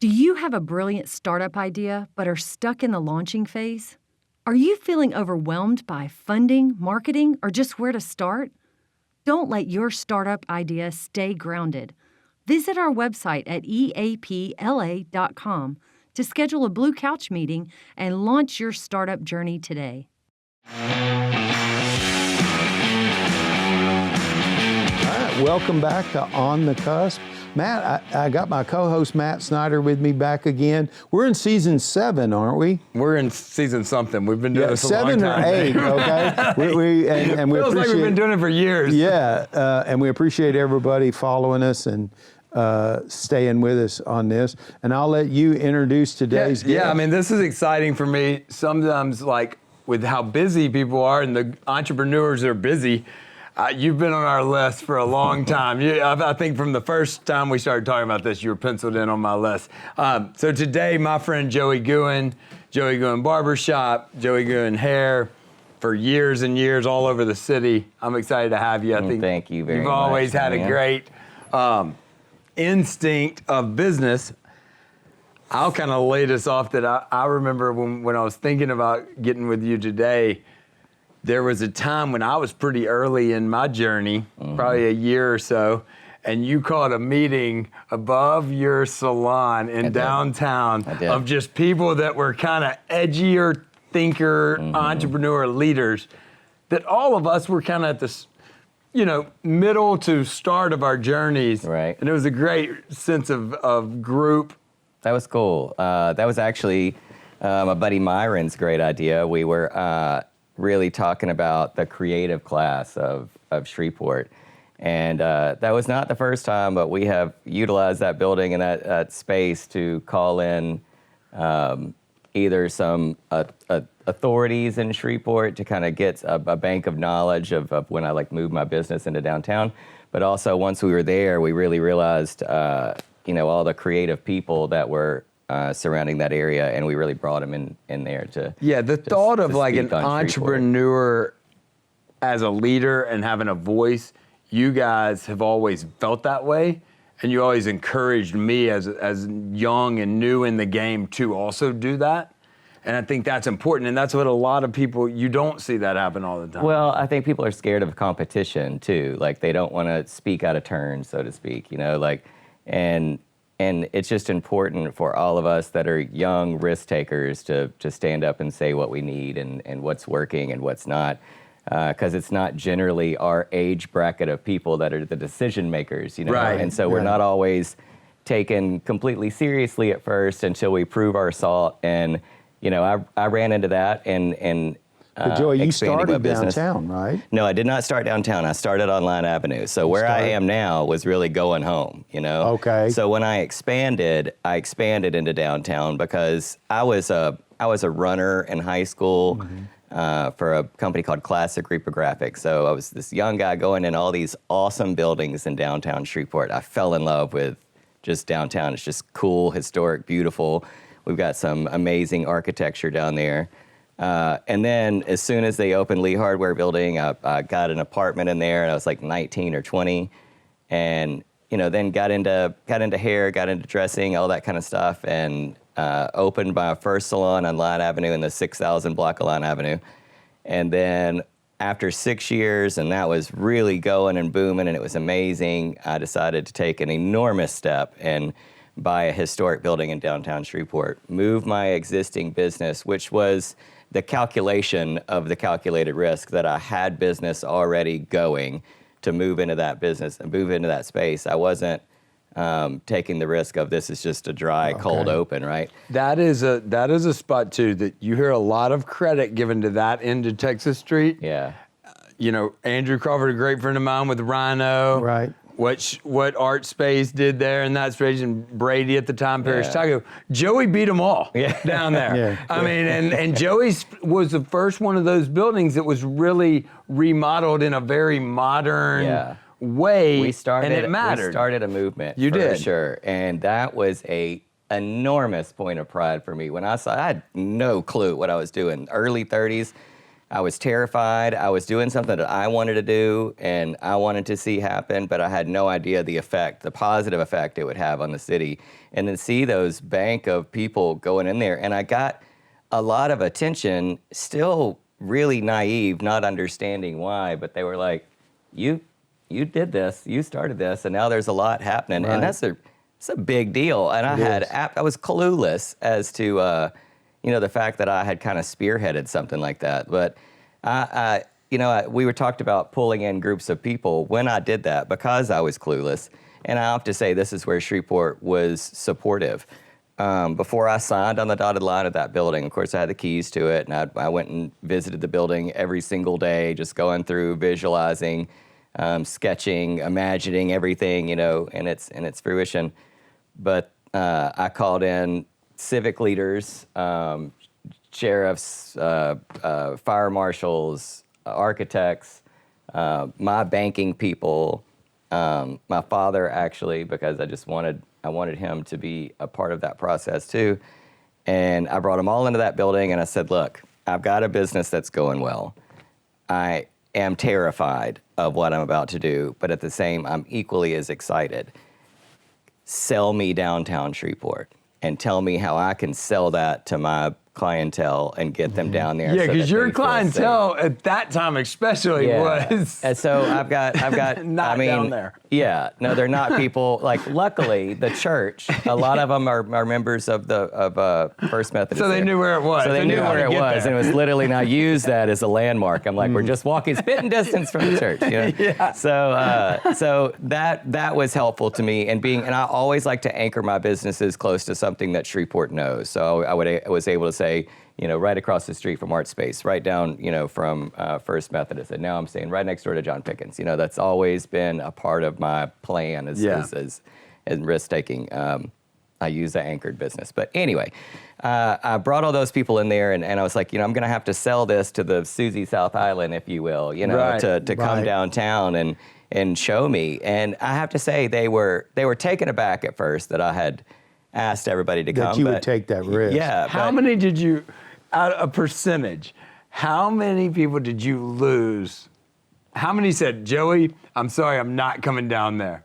Do you have a brilliant startup idea but are stuck in the launching phase? Are you feeling overwhelmed by funding, marketing, or just where to start? Don't let your startup idea stay grounded. Visit our website at eapla.com to schedule a Blue Couch meeting and launch your startup journey today. All right, welcome back to On the Cusp. Matt, I got my co-host Matt Snyder with me back again. We're in season 7, aren't we? We're in season something. We've been doing this a long 7 time. or 8, okay? we Feels like we've been doing it for years. Yeah, and we appreciate everybody following us and staying with us on this. And I'll let you introduce today's guest. Yeah, I mean, this is exciting for me. Sometimes, like, with how busy people are and the entrepreneurs are busy, you've been on our list for a long time. I think from the first time we started talking about this, you were penciled in on my list. So today, my friend Joey Guin, Joey Guin Barbershop, Joey Guin Hair, for years and years all over the city. I'm excited to have you. I think thank you very much. You've always had a great instinct of business. I'll kind of lay this off that I remember when I was thinking about getting with you today, there was a time when I was pretty early in my journey, probably a year or so, and you called a meeting above your salon in downtown of just people that were kind of edgier thinker, entrepreneur leaders, that all of us were kind of at this, middle to start of our journeys. Right. And it was a great sense of group. That was cool. That was actually my buddy Myron's great idea. We were really talking about the creative class of Shreveport. And that was not the first time, but we have utilized that building and that space to call in either some authorities in Shreveport to kind of get a bank of knowledge of when I moved my business into downtown. But also once we were there, we really realized, all the creative people that were surrounding that area, and we really brought them in there to. Yeah, the thought of like an entrepreneur as a leader and having a voice, you guys have always felt that way, and you always encouraged me as young and new in the game to also do that. And I think that's important, and that's what a lot of people, you don't see that happen all the time. Well, I think people are scared of competition too. Like they don't want to speak out of turn, so to speak, and it's just important for all of us that are young risk takers to stand up and say what we need and what's working and what's not. Because it's not generally our age bracket of people that are the decision makers, Right. And so we're not always taken completely seriously at first until we prove our salt. And, I ran into that and But Joey, you started business. downtown, right? No, I did not start downtown. I started on Line Avenue. So where I am now was really going home, Okay. So when I expanded into downtown because I was a runner in high school for a company called Classic Reprographics. So I was this young guy going in all these awesome buildings in downtown Shreveport. I fell in love with just downtown. It's just cool, historic, beautiful. We've got some amazing architecture down there. And then as soon as they opened Lee Hardware Building, I got an apartment in there, and I was like 19 or 20, and then got into hair, got into dressing, all that kind of stuff, and opened my first salon on Line Avenue in the 6,000 block of Line Avenue. And then after 6 years, and that was really going and booming, and it was amazing, I decided to take an enormous step and buy a historic building in downtown Shreveport, move my existing business, which was the calculation of the calculated risk that I had business already going to move into that business and move into that space. I wasn't taking the risk of this is just a dry, cold open, right? That is a spot too that you hear a lot of credit given to that end of Texas Street. Yeah. Andrew Crawford, a great friend of mine with Rhino. Right. What Art Space did there in that space, and Brady at the time, Parish Taco. Joey beat them all down there. I mean, and Joey's was the first one of those buildings that was really remodeled in a very modern way. We started, and it mattered. We started a movement. You for did. Sure. And that was a enormous point of pride for me. When I had no clue what I was doing. Early 30s, I was terrified. I was doing something that I wanted to do and I wanted to see happen, but I had no idea the effect, the positive effect it would have on the city. And then see those bank of people going in there. And I got a lot of attention, still really naive, not understanding why, but they were like, you did this, you started this, and now there's a lot happening. Right. And it's a big deal. And I was clueless as to, the fact that I had kind of spearheaded something like that. But we were talked about pulling in groups of people. When I did that, because I was clueless, and I have to say this is where Shreveport was supportive. Before I signed on the dotted line of that building, of course, I had the keys to it, and I went and visited the building every single day, just going through, visualizing, sketching, imagining everything, and its fruition. But I called in civic leaders, sheriffs, fire marshals, architects, my banking people, my father actually, because I wanted him to be a part of that process too. And I brought them all into that building and I said, look, I've got a business that's going well. I am terrified of what I'm about to do, but at the same, I'm equally as excited. Sell me downtown Shreveport and tell me how I can sell that to my clientele and get them down there. Yeah, so because that your they feel clientele safe. at that time especially was And so I've got not down there. Yeah, no, they're not people. Like, luckily, the church, a lot of them are members of First Methodist. So they knew where it was. So they knew how where to it get was, there. and it was literally, and I used that as a landmark. I'm like, we're just walking spitting distance from the church. Yeah. So that was helpful to me, and I always like to anchor my businesses close to something that Shreveport knows. So I was able to say, right across the street from Art Space, right down, from First Methodist. And now I'm saying right next door to John Pickens. That's always been a part of my plan as risk-taking. I use the anchored business. But anyway, I brought all those people in there, and I was like, I'm going to have to sell this to the Susie South Island, if you will, Right. to come downtown and show me. And I have to say, they were taken aback at first that I had asked everybody to come. That you would take that risk. Yeah. How many did you, out a percentage, how many people did you lose? How many said, Joey, I'm sorry, I'm not coming down there?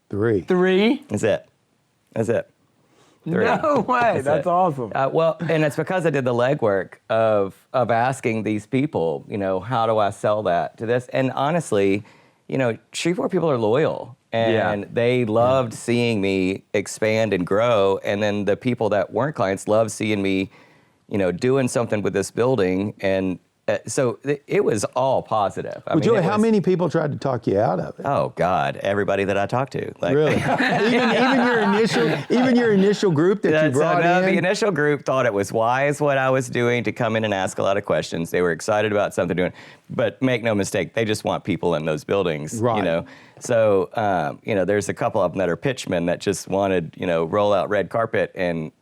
3. 3? That's it. 3. No way. That's it. awesome. Well, and it's because I did the legwork of asking these people, how do I sell that to this? And honestly, Shreveport people are loyal. And they loved seeing me expand and grow. And then the people that weren't clients loved seeing me, doing something with this building. And so it was all positive. Well, Joey, how many people tried to talk you out of it? Oh God, everybody that I talked to. Like, Really? even your initial group that you brought in? The initial group thought it was wise what I was doing to come in and ask a lot of questions. They were excited about something doing, but make no mistake, they just want people in those buildings. Right. So there's a couple of them that are pitchmen that just wanted roll out red carpet and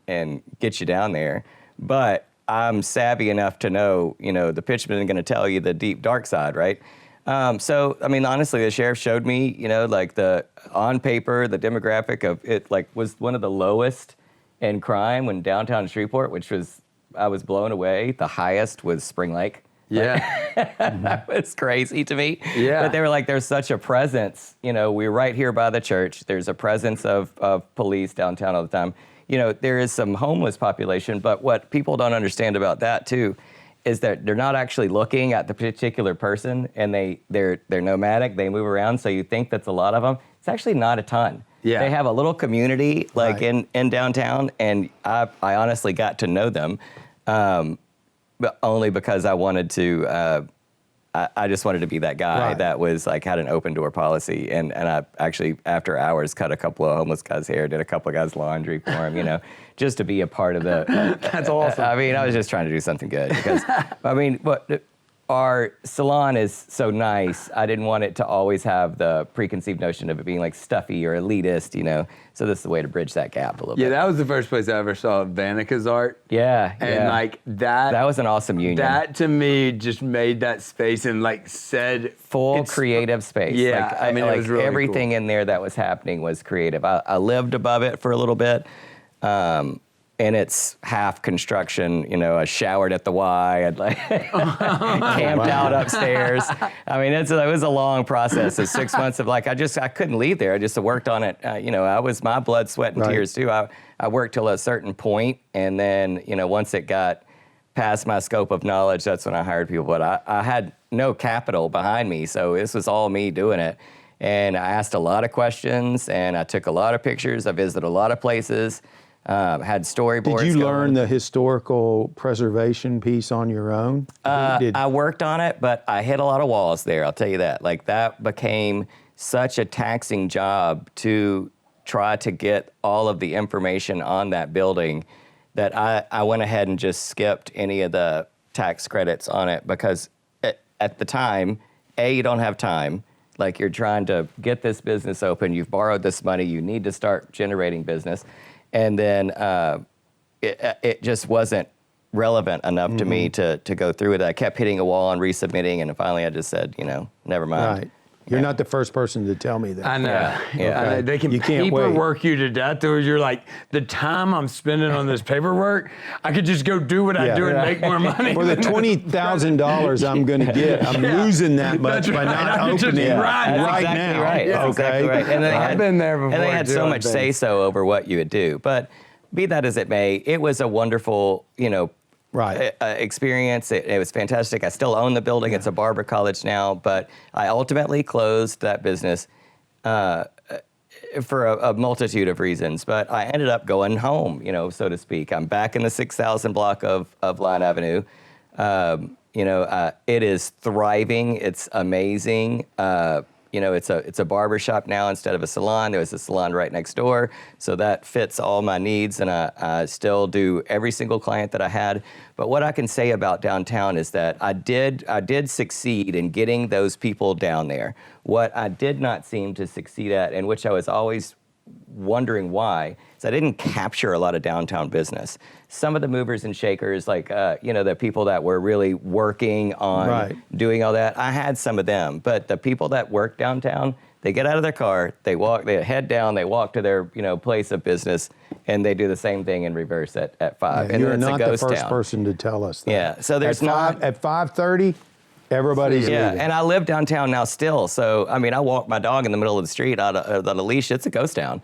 get you down there, but I'm savvy enough to know, the pitchman is going to tell you the deep, dark side, right? Honestly, the sheriff showed me, on paper, the demographic of it, was one of the lowest in crime when downtown Shreveport, I was blown away. The highest was Spring Lake. Yeah. That was crazy to me. Yeah. But they were like, there's such a presence. We're right here by the church. There's a presence of police downtown all the time. There is some homeless population, but what people don't understand about that too is that they're not actually looking at the particular person, and they're nomadic, they move around, so you think that's a lot of them. It's actually not a ton. Yeah. They have a little community in downtown, and I honestly got to know them, but only because I wanted to, I just wanted to be that guy that was had an open door policy, and I actually after hours cut a couple of homeless guys' hair, did a couple of guys' laundry for them, just to be a part of the. That's awesome. I was just trying to do something good because, our salon is so nice. I didn't want it to always have the preconceived notion of it being stuffy or elitist, So this is the way to bridge that gap a little bit. Yeah, that was the first place I ever saw Vanica's art. Yeah, And that was an awesome union. That to me just made that space and said full creative space. Yeah, it was really everything cool. in there that was happening was creative. I lived above it for a little bit, and and it's half construction. You know, I showered at the Y, and like camped out upstairs. I mean, it was a long process. It's 6 months of like, I couldn't leave there. I just worked on it. You know, I was my blood, sweat, and tears too. I worked till a certain point, and then, you know, once it got past my scope of knowledge, that's when I hired people. But I had no capital behind me, so this was all me doing it. And I asked a lot of questions, and I took a lot of pictures. I visited a lot of places, had storyboards. Did you going. learn the historical preservation piece on your own? I worked on it, but I hit a lot of walls there, I'll tell you that. Like, that became such a taxing job to try to get all of the information on that building that I went ahead and just skipped any of the tax credits on it, because at the time, you don't have time. Like, you're trying to get this business open, you've borrowed this money, you need to start generating business. And then it just wasn't relevant enough to me to go through with it. I kept hitting a wall and resubmitting, and finally I just said, you know, never mind. Right. You're not the first person to tell me that. I know. Yeah. I know. They can You can't wait. paperwork you to death. To where you're like, the time I'm spending on this paperwork, I could just go do what I do and make more money. For the $20,000 I'm going to get, I'm losing that much by not I could just opening it ride That's right exactly now. right. That's exactly right. And they I've been there before. And they had so doing much things. say-so over what you would do. But be that as it may, it was a wonderful, you know, Right. experience. It was fantastic. I still own the building. It's a barber college now, but I ultimately closed that business for a multitude of reasons. But I ended up going home, you know, so to speak. I'm back in the 6,000 block of Line Avenue. You know, it is thriving. It's amazing. You know, it's a barber shop now instead of a salon. There was a salon right next door, so that fits all my needs, and I still do every single client that I had. But what I can say about downtown is that I did succeed in getting those people down there. What I did not seem to succeed at, and which I was always wondering why, is I didn't capture a lot of downtown business. Some of the movers and shakers, like, you know, the people that were really working on doing all that, I had some of them. But the people that work downtown, they get out of their car, they head down, they walk to their, you know, place of business, and they do the same thing in reverse at 5. Yeah, and you're it's not a the ghost first town. person to tell us that. Yeah, so there's at 5:30, everybody's leaving. and I live downtown now still. So, I mean, I walk my dog in the middle of the street on a leash. It's a ghost town.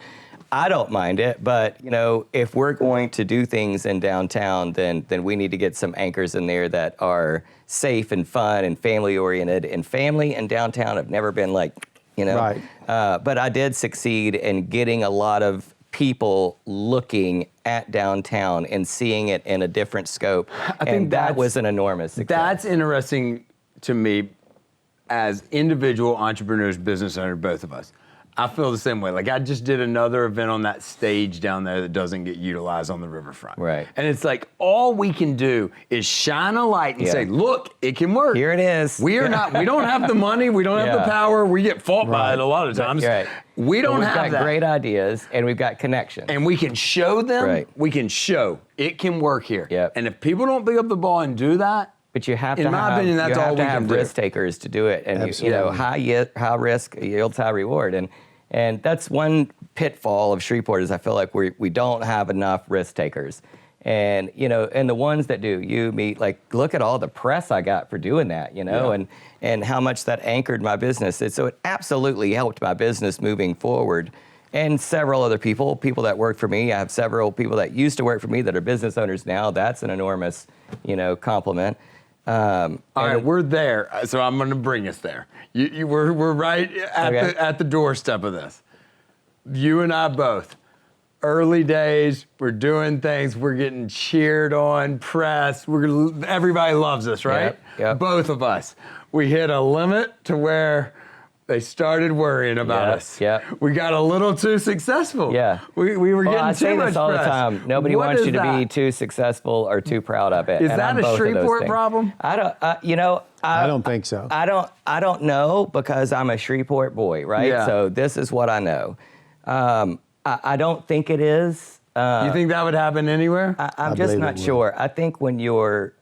I don't mind it, but, you know, if we're going to do things in downtown, then we need to get some anchors in there that are safe and fun and family-oriented. And family and downtown have never been like, you know. Right. But I did succeed in getting a lot of people looking at downtown and seeing it in a different scope. I think that was an enormous success. That's interesting to me as individual entrepreneurs, business owners, both of us. I feel the same way. Like, I just did another event on that stage down there that doesn't get utilized on the riverfront. Right. And it's like, all we can do is shine a light and say, look, it can work. Here it is. We don't have the money, we don't have the power, we get fought by it a lot of times. Right. We don't We've have got that. great ideas, and we've got connections. And we can show them, Right. we can show it can work here. Yep. And if people don't pick up the ball and do that, But you have in to my have, opinion, that's you have all to we have can do. risk takers to do it, and you know, high risk yields high reward, and that's one pitfall of Shreveport is I feel like we don't have enough risk takers, and you know, and the ones that do, you meet, like, look at all the press I got for doing that, you know, and how much that anchored my business. So it absolutely helped my business moving forward. And several other people that work for me. I have several people that used to work for me that are business owners now. That's an enormous, you know, compliment. all right, we're there. So I'm going to bring us there. We're right at the doorstep of this. You and I both. Early days, we're doing things. We're getting cheered on, press. Everybody loves us, right? Yep. Both of us. We hit a limit to where they started worrying about us. Yep. We got a little too successful. Yeah. We were getting I too say much this all press. the time. Nobody What wants is you to be that? too successful or too proud of it. Is and that I'm a both of those Shreveport things. problem? I don't. You know. I don't think so. I don't know, because I'm a Shreveport boy, right? Yeah. So this is what I know. I don't think it is. You think that would happen anywhere? I'm just believe not it will. sure. I think when you're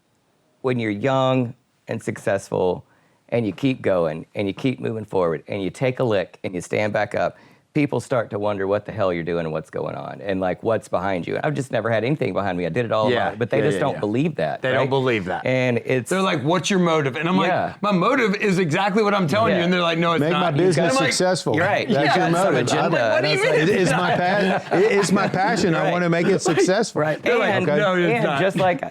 young and successful, and you keep going and you keep moving forward and you take a lick and you stand back up, people start to wonder what the hell you're doing and what's going on and like what's behind you. I've just never had anything behind me. I did it all Yeah, alone, but they just don't believe that. They right? don't believe that. And it's They're like, what's your motive? And I'm like, my motive is exactly what I'm telling you. And they're like, no, it's Make not. my business And I'm like, successful. You're right. That's your Some motive. agenda. What do you mean? It's my passion. I want to make it successful. Right. They're like, And, no, it's and not.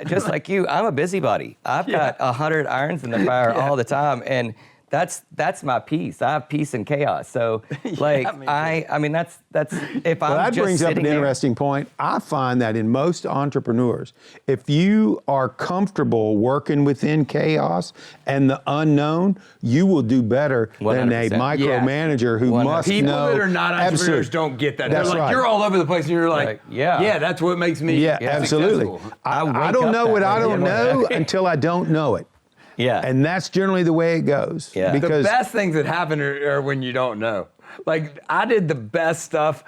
just like you, I'm a busybody. I've got 100 irons in the fire all the time, and that's my peace. I have peace and chaos. So, like, I mean, that's if I'm That just brings up an sitting there- interesting point. I find that in most entrepreneurs, if you are comfortable working within chaos and the unknown, you will do better than a 100%. micromanager who must People know. that are not entrepreneurs Absolutely. don't get that. That's They're like, right. you're all over the place, and you're like, Like, yeah. yeah, that's what makes me Yeah, absolutely. successful. I wake don't up know that what I way. don't know until I don't know it. Yeah. And that's generally the way it goes. Yeah. The Because best things that happen are when you don't know. Like, I did the best stuff.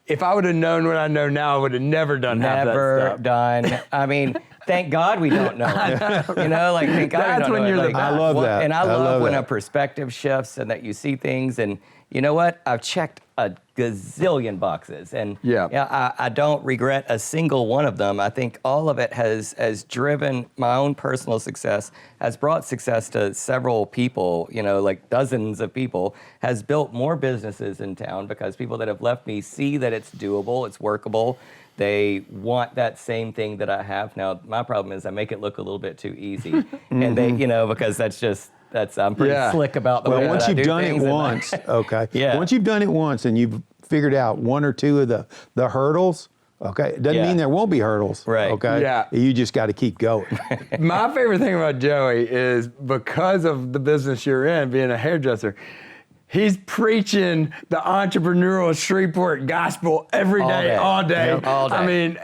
If I would have known what I know now, I would have never done half that Never stuff. done. I mean, thank God we don't know. You know, like thank God That's we don't when know. you're the Like, best. I love that. And I I love love when that. a perspective shifts and that you see things. And you know what? I've checked a gazillion boxes, and I don't regret a single one of them. I think all of it has driven my own personal success, has brought success to several people, you know, like dozens of people, has built more businesses in town because people that have left me see that it's doable, it's workable. They want that same thing that I have. Now, my problem is I make it look a little bit too easy. And they, you know, because I'm pretty slick about the way well, once that I you've do done it things and once, okay. Yeah. Once you've done it once and you've figured out one or two of the hurdles, okay. It doesn't Yeah. mean there won't be hurdles. Right. Okay. Yeah. You just got to keep going. My favorite thing about Joey is because of the business you're in, being a hairdresser, he's preaching the entrepreneurial Shreveport gospel every All day, day. all day. Yep, all day. I mean,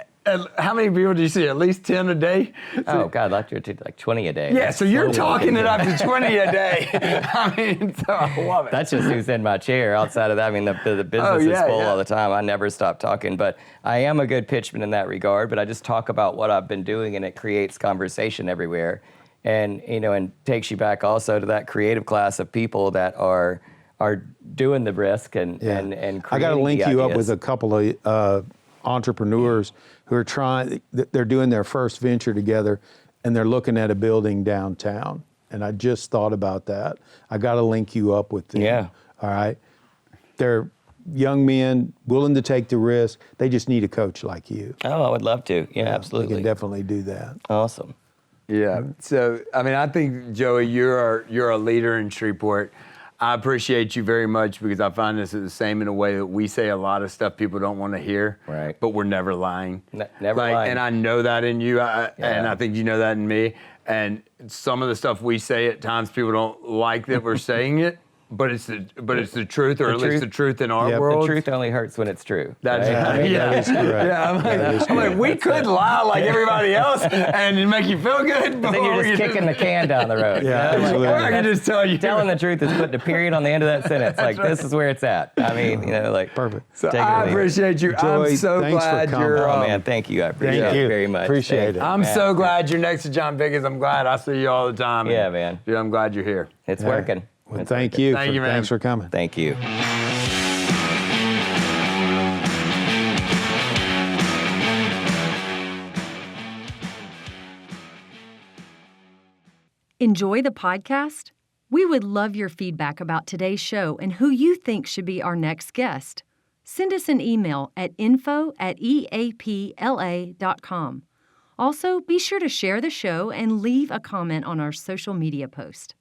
how many people do you see? At least 10 a day? Oh God, like 20 a day. Yeah, That's so you're so talking it low. up to 20 a day. I mean, so I love it. That's just who's in my chair. Outside of that, I mean, the business is full all the time. I never stop talking, but I am a good pitchman in that regard. But I just talk about what I've been doing, and it creates conversation everywhere, and you know, and takes you back also to that creative class of people that are doing the risk and creating I got to link the you up ideas. with a couple of entrepreneurs who are they're doing their first venture together, and they're looking at a building downtown. And I just thought about that. I got to link you up with them. Yeah. All right. They're young men willing to take the risk. They just need a coach like you. Oh, I would love to. Yeah, We absolutely. can definitely do that. Awesome. Yeah. So, I mean, I think, Joey, you're a leader in Shreveport. I appreciate you very much because I find this is the same in a way that we say a lot of stuff people don't want to hear. Right. But we're never lying. Never lying. And I know that in you, and I think you know that in me. And some of the stuff we say at times people don't like that we're saying it. But it's the truth, or at least the truth in our Yep. world. The truth only hurts when it's true. That's right? I mean, That is correct. Yeah, I'm That is like, correct. we could lie like everybody else and it make you feel good. Then you're just kicking the can down the road. Yeah, you know? absolutely. Or I can just tell you. Telling the truth is putting a period on the end of that sentence. Like, this is where it's at. I mean, you know, like. Perfect. So Take it I or leave it. appreciate you. Joey, I'm so thanks for glad coming. you're. Oh, man, thank you. I appreciate Thank it you. very much. Appreciate Thank it. you, I'm man. so glad you're next to John Biggins. I'm glad I see you all the time. Yeah, And, man. Dude, I'm glad you're here. It's working. Well, It's thank working. you. Thank you, man. Thanks for coming. Thank you. Enjoy the podcast? We would love your feedback about today's show and who you think should be our next guest. Send us an email at info@eapla.com. Also, be sure to share the show and leave a comment on our social media post.